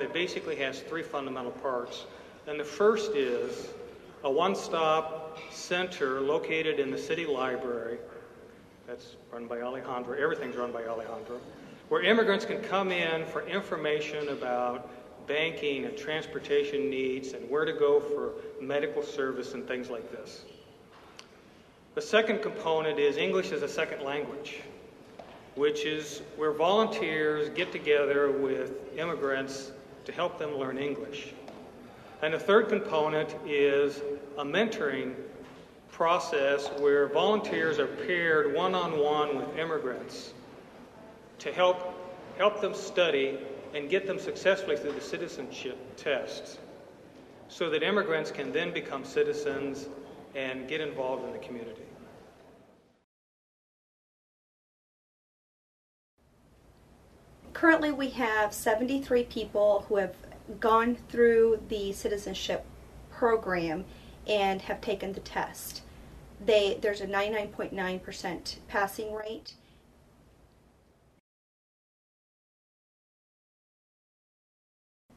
it basically has three fundamental parts. And the first is a one-stop center located in the city library. That's run by Alejandro. Everything's run by Alejandro. Where immigrants can come in for information about banking and transportation needs and where to go for medical service and things like this. The second component is English as a second language, which is where volunteers get together with immigrants to help them learn English. And the third component is a mentoring process where volunteers are paired one-on-one with immigrants to help them study and get them successfully through the citizenship tests so that immigrants can then become citizens and get involved in the community. Currently we have 73 people who have gone through the citizenship program and have taken the test. There's a 99.9% passing rate.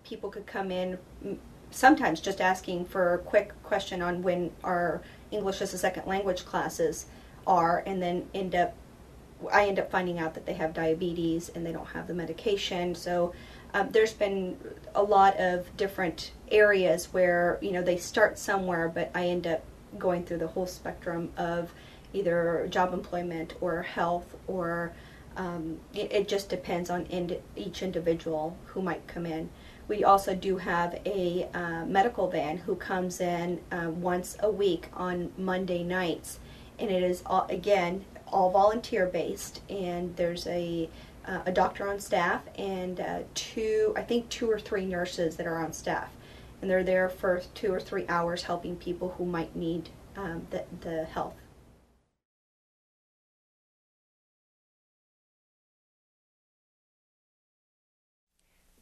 People could come in sometimes just asking for a quick question on when our English as a second language classes are, and then I end up finding out that they have diabetes and they don't have the medication. So there's been a lot of different areas where, you know, they start somewhere, but I end up going through the whole spectrum of either job employment or health, or it just depends on each individual who might come in. We also do have a medical van who comes in once a week on Monday nights, and it is all volunteer based, and there's a doctor on staff and two or three nurses that are on staff, and they're there for 2 or 3 hours helping people who might need the help.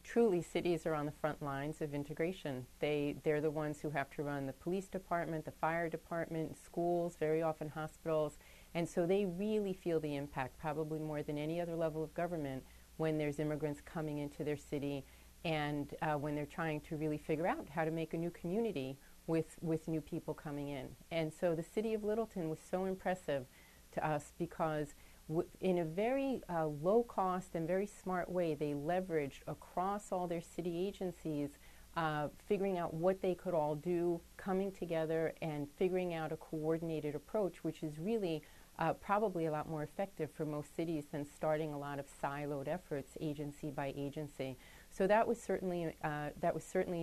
Truly, cities are on the front lines of integration. They're the ones who have to run the police department, the fire department, schools, very often hospitals, and so they really feel the impact, probably more than any other level of government, when there's immigrants coming into their city and when they're trying to really figure out how to make a new community with new people coming in. And so the city of Littleton was so impressive to us because in a very low cost and very smart way, they leveraged across all their city agencies, figuring out what they could all do, coming together and figuring out a coordinated approach, which is really probably a lot more effective for most cities than starting a lot of siloed efforts agency by agency. So that was certainly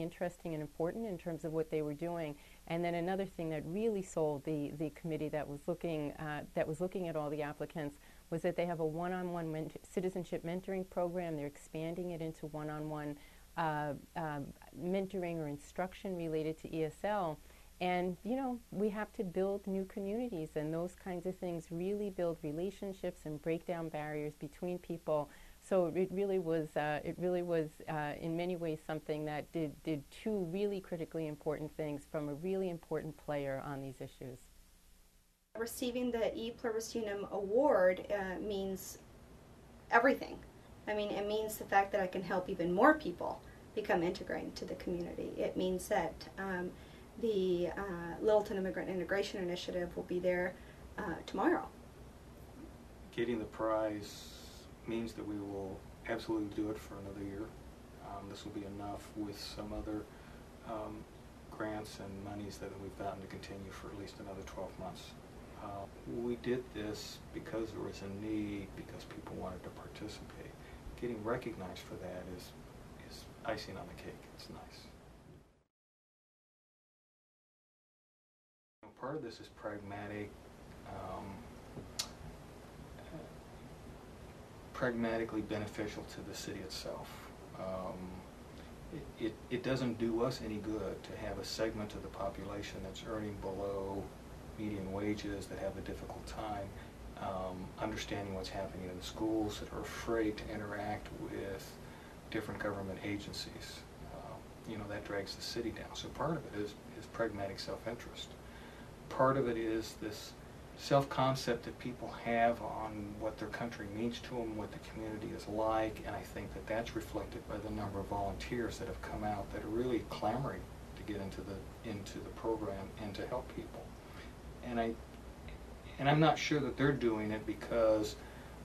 interesting and important in terms of what they were doing. And then another thing that really sold the committee that was looking at all the applicants was that they have a one-on-one citizenship mentoring program. They're expanding it into one-on-one mentoring or instruction related to ESL. And, you know, we have to build new communities, and those kinds of things really build relationships and break down barriers between people. So it really was in many ways something that did two really critically important things from a really important player on these issues. Receiving the E Pluribus Unum award means everything. I mean, it means the fact that I can help even more people become integrated to the community. It means that the Littleton Immigrant Integration Initiative will be there tomorrow. Getting the prize means that we will absolutely do it for another year. This will be enough with some other grants and monies that we've gotten to continue for at least another 12 months. We did this because there was a need, because people wanted to participate. Getting recognized for that is icing on the cake. It's nice. Part of this is pragmatically beneficial to the city itself. It doesn't do us any good to have a segment of the population that's earning below median wages, that have a difficult time understanding what's happening in the schools, that are afraid to interact with different government agencies. You know, that drags the city down. So part of it is pragmatic self-interest. Part of it is this self-concept that people have on what their country means to them, what the community is like, and I think that that's reflected by the number of volunteers that have come out that are really clamoring to get into the program and to help people. And I'm not sure that they're doing it because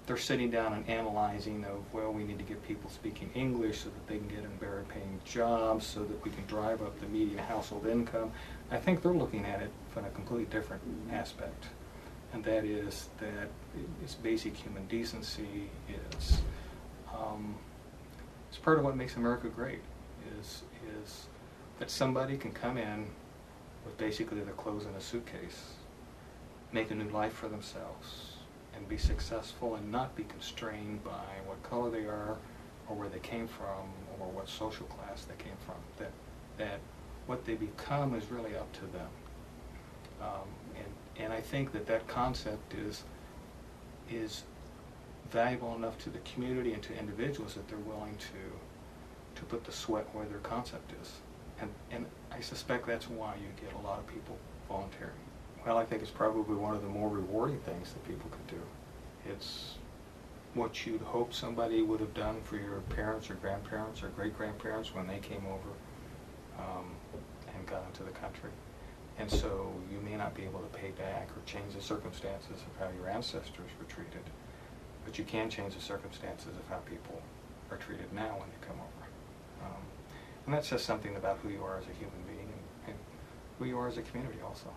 they're sitting down and analyzing of, well, we need to get people speaking English so that they can get in better paying jobs, so that we can drive up the median household income. I think they're looking at it from a completely different aspect. And that is that it's basic human decency. It's part of what makes America great. Is that somebody can come in with basically their clothes in a suitcase, make a new life for themselves, and be successful, and not be constrained by what color they are, or where they came from, or what social class they came from. That what they become is really up to them. And I think that concept is valuable enough to the community and to individuals that they're willing to put the sweat where their concept is. And I suspect that's why you get a lot of people volunteering. Well, I think it's probably one of the more rewarding things that people could do. It's what you'd hope somebody would have done for your parents or grandparents or great-grandparents when they came over and got into the country. And so you may not be able to pay back or change the circumstances of how your ancestors were treated, but you can change the circumstances of how people are treated now when they come over. And that says something about who you are as a human being and who you are as a community also.